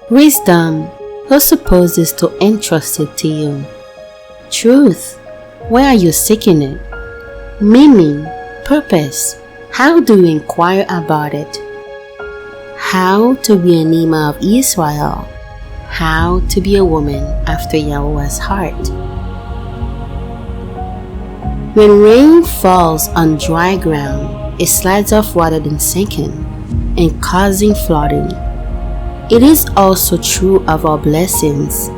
Wisdom, who supposes to entrust it to you? Truth, where are you seeking it? Meaning, purpose, how do you inquire about it? How to be an Imam of Israel? How to be a woman after YaHUaH's heart? When rain falls on dry ground, it slides off rather than sinking and causing flooding. It is also true of our blessings.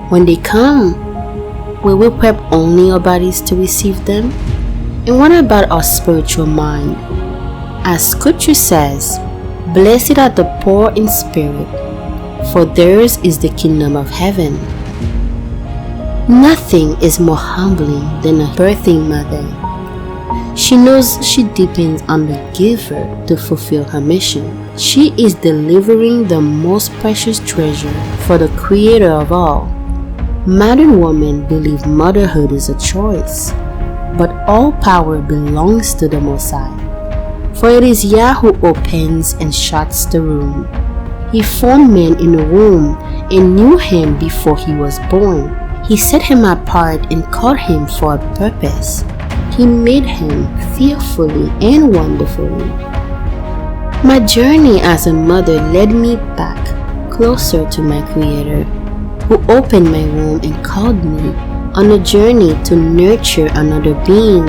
When they come, will we prep only our bodies to receive them? And what about our spiritual mind? As Scripture says, "Blessed are the poor in spirit, for theirs is the kingdom of heaven." Nothing is more humbling than a birthing mother. She knows she depends on the giver to fulfill her mission. She is delivering the most precious treasure for the Creator of all. Modern women believe motherhood is a choice, but all power belongs to the Most High. For it is Yah who opens and shuts the room. He formed man in the womb and knew him before he was born. He set him apart and called him for a purpose. He made him fearfully and wonderfully. My journey as a mother led me back closer to my Creator, who opened my womb and called me on a journey to nurture another being,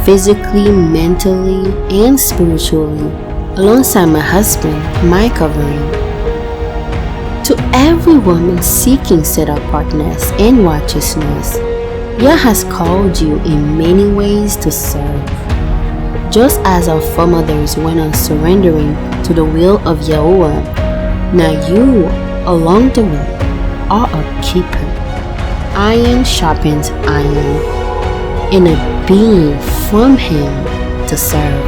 physically, mentally, and spiritually, alongside my husband, my covering. To every woman seeking set apartness and righteousness, Yah has called you in many ways to serve. Just as our foremothers went on surrendering to the will of YaHUaH, now you, along the way, are a keeper. Iron sharpens iron, and a being from him to serve.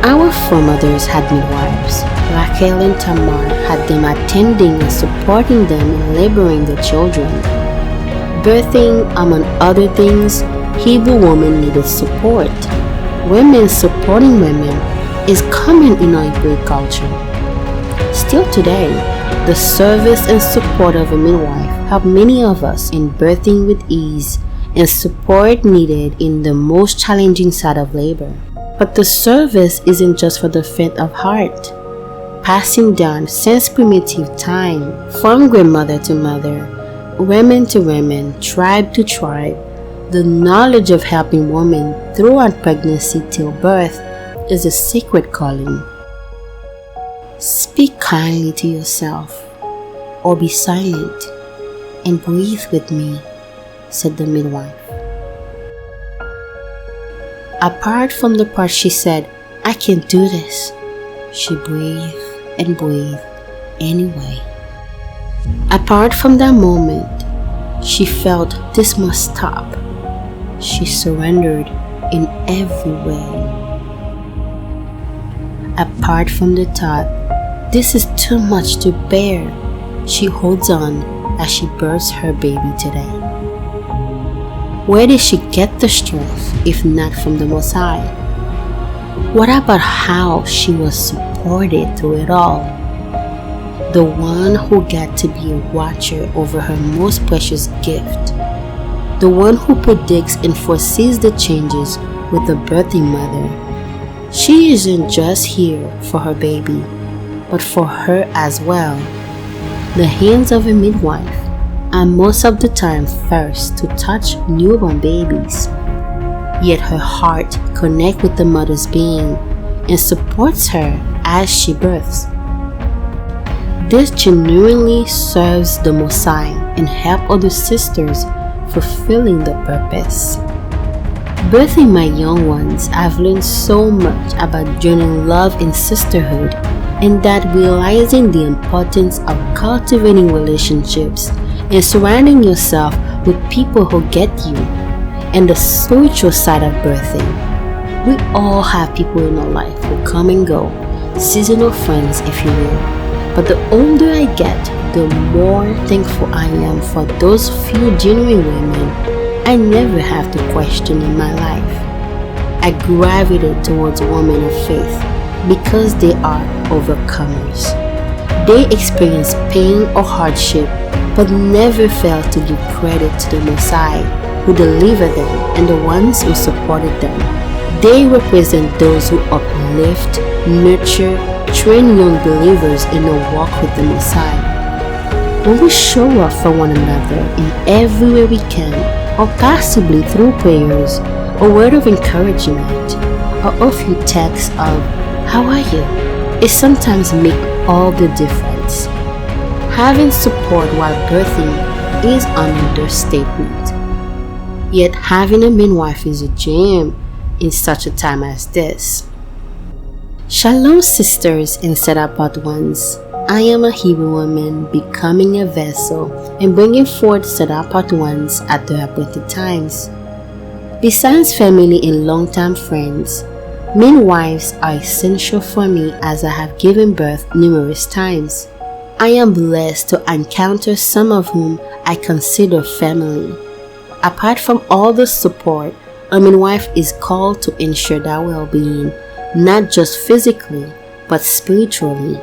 Our foremothers had midwives. Rachel and Tamar had them attending and supporting them in laboring their children. Birthing, among other things, Hebrew women needed support. Women supporting women is common in our Hebrew culture. Still today, the service and support of a midwife help many of us in birthing with ease and support needed in the most challenging side of labor. But the service isn't just for the faint of heart. Passing down since primitive time, from grandmother to mother, women to women, tribe to tribe, the knowledge of helping women throughout pregnancy till birth is a sacred calling. Speak kindly to yourself, or be silent, and breathe with me, said the midwife. Apart from the part she said, "I can't do this," she breathed and breathed anyway. Apart from that moment, she felt this must stop. She surrendered in every way. Apart from the thought, this is too much to bear, she holds on as she births her baby today. Where did she get the strength if not from the Most High? What about how she was supported through it all? The one who got to be a watcher over her most precious gift. The one who predicts and foresees the changes with the birthing mother. She isn't just here for her baby, but for her as well. The hands of a midwife are most of the time first to touch newborn babies. Yet her heart connects with the mother's being and supports her as she births. This genuinely serves the Most High and helps other sisters fulfilling the purpose. Birthing my young ones, I've learned so much about joining love and sisterhood, and that realizing the importance of cultivating relationships and surrounding yourself with people who get you, and the spiritual side of birthing. We all have people in our life who come and go, seasonal friends if you will, but the older I get, the more thankful I am for those few genuine women I never have to question in my life. I gravitate towards women of faith, because they are overcomers. They experience pain or hardship, but never fail to give credit to the Messiah who delivered them and the ones who supported them. They represent those who uplift, nurture, train young believers in a walk with the Messiah. When we show up for one another in every way we can, or possibly through prayers, a word of encouragement, or a few texts of "How are you?" it sometimes makes all the difference. Having support while birthing is an understatement. Yet having a midwife is a gem in such a time as this. Shalom, sisters and set apart ones. I am a Hebrew woman becoming a vessel and bringing forth set apart ones at the appointed times. Besides family and long-term friends, midwives are essential for me as I have given birth numerous times. I am blessed to encounter some of whom I consider family. Apart from all the support, a midwife is called to ensure their well-being, not just physically, but spiritually.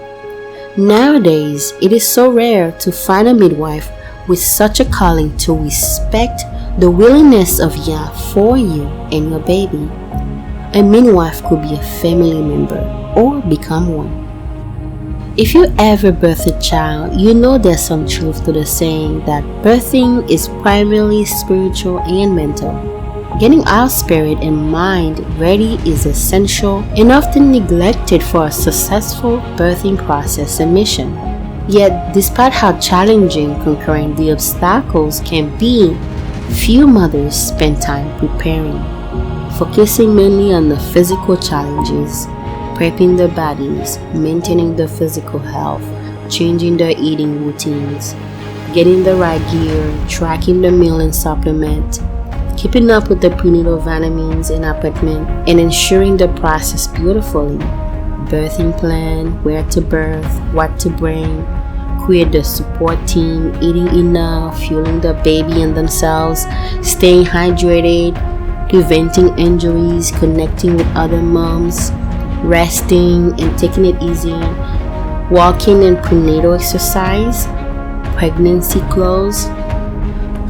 Nowadays, it is so rare to find a midwife with such a calling to respect the willingness of Yah for you and your baby. A midwife could be a family member or become one. If you ever birth a child, you know there's some truth to the saying that birthing is primarily spiritual and mental. Getting our spirit and mind ready is essential and often neglected for a successful birthing process and mission. Yet, despite how challenging conquering the obstacles can be, few mothers spend time preparing, focusing mainly on the physical challenges, prepping their bodies, maintaining their physical health, changing their eating routines, getting the right gear, tracking the meal and supplement, keeping up with the prenatal vitamins and appointment, and ensuring the process beautifully. Birthing plan, where to birth, what to bring, create the support team, eating enough, fueling the baby and themselves, staying hydrated, preventing injuries, connecting with other moms, resting and taking it easy, walking and prenatal exercise, pregnancy clothes,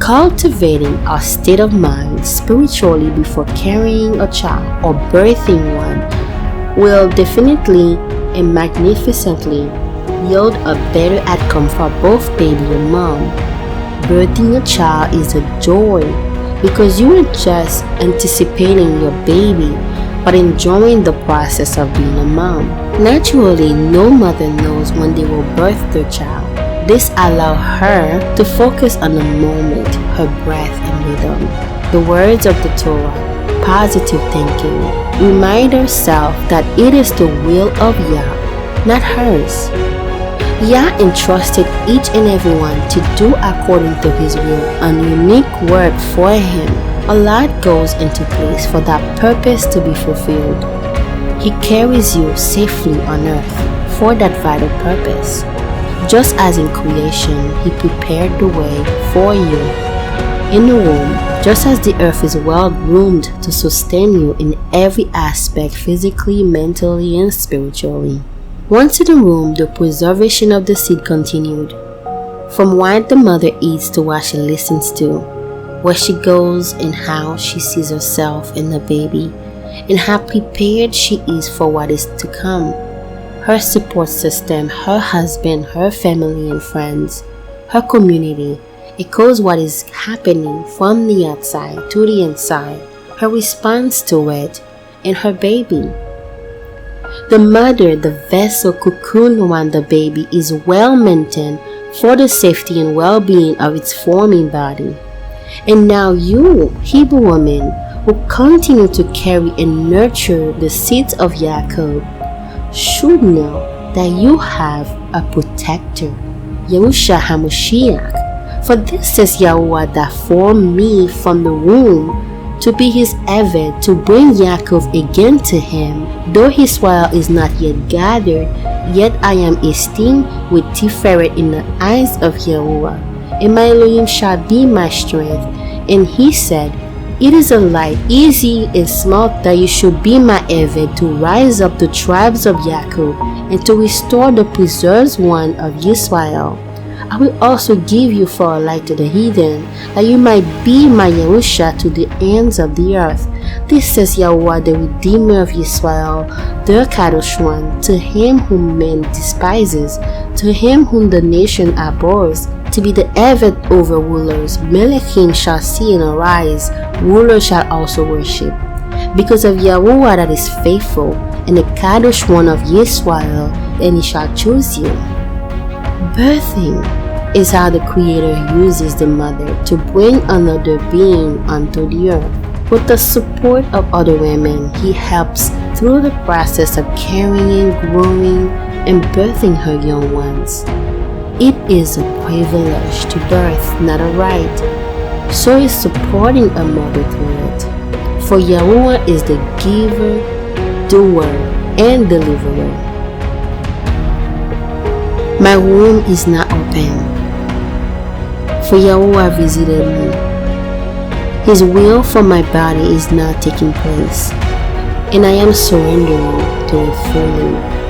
cultivating our state of mind spiritually before carrying a child or birthing one will definitely and magnificently yield a better outcome for both baby and mom. Birthing a child is a joy because you aren't just anticipating your baby but enjoying the process of being a mom. Naturally, no mother knows when they will birth their child. This allows her to focus on the moment, her breath and rhythm. The words of the Torah, positive thinking, remind herself that it is the will of Yah, not hers. Yah entrusted each and everyone to do according to His will and unique work for Him. A lot goes into place for that purpose to be fulfilled. He carries you safely on earth for that vital purpose. Just as in creation, He prepared the way for you in the womb, just as the earth is well groomed to sustain you in every aspect, physically, mentally, and spiritually. Once in the womb, the preservation of the seed continued, from what the mother eats to what she listens to, where she goes and how she sees herself and the baby, and how prepared she is for what is to come. Her support system, her husband, her family and friends, her community, echoes what is happening from the outside to the inside, her response to it, and her baby. The mother, the vessel cocoon around the baby, is well maintained for the safety and well-being of its forming body. And now you, Hebrew women, who continue to carry and nurture the seeds of Yaakov, should know that you have a protector, Yahushua HaMashiach. For this is YaHUaH that formed me from the womb to be His Eved, to bring Yaakov again to Him. Though Israel is not yet gathered, yet I am esteemed with Tiferet in the eyes of YaHUaH, and my Elohim shall be my strength. And He said, It is a light, easy, and small that you should be my Eved to rise up the tribes of YaHUaH and to restore the preserved one of Israel. I will also give you for a light to the heathen, that you might be my YaHUaH to the ends of the earth. This says YaHUaH, the Redeemer of Israel, the Kadosh One, to him whom men despises, to him whom the nation abhors, to be the Eved over rulers. Melechim shall see and arise, rulers shall also worship. Because of YaHUaH that is faithful, and the Kadosh One of Israel, then he shall choose you. Birthing is how the Creator uses the mother to bring another being onto the earth. With the support of other women, he helps through the process of carrying, growing, and birthing her young ones. It is a privilege to birth, not a right. So is supporting a mother through it. For YaHUaH is the giver, doer, and deliverer. My womb is not open, for YaHUaH visited me. His will for my body is not taking place, and I am surrendering to it fully.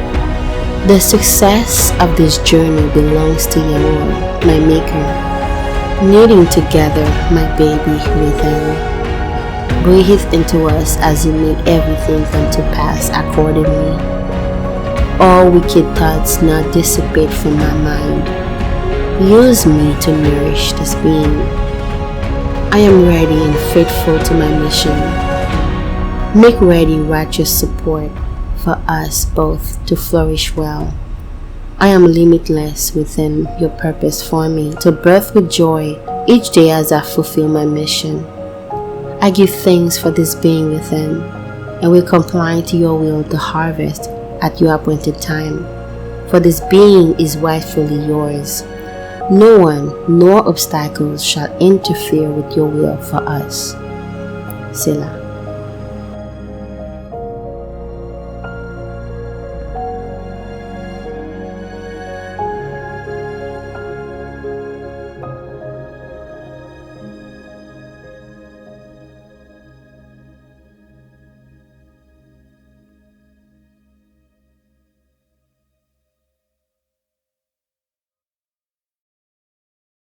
The success of this journey belongs to YaHUaH, my Maker, knitting together my baby within. Breathe into us as you make everything come to pass accordingly. All wicked thoughts not dissipate from my mind. Use me to nourish this being. I am ready and faithful to my mission. Make ready righteous support for us both to flourish well. I am limitless within your purpose for me to birth with joy each day as I fulfill my mission. I give thanks for this being within, and will comply to your will to harvest at your appointed time, for this being is rightfully yours. No one nor obstacles shall interfere with your will for us. Selah.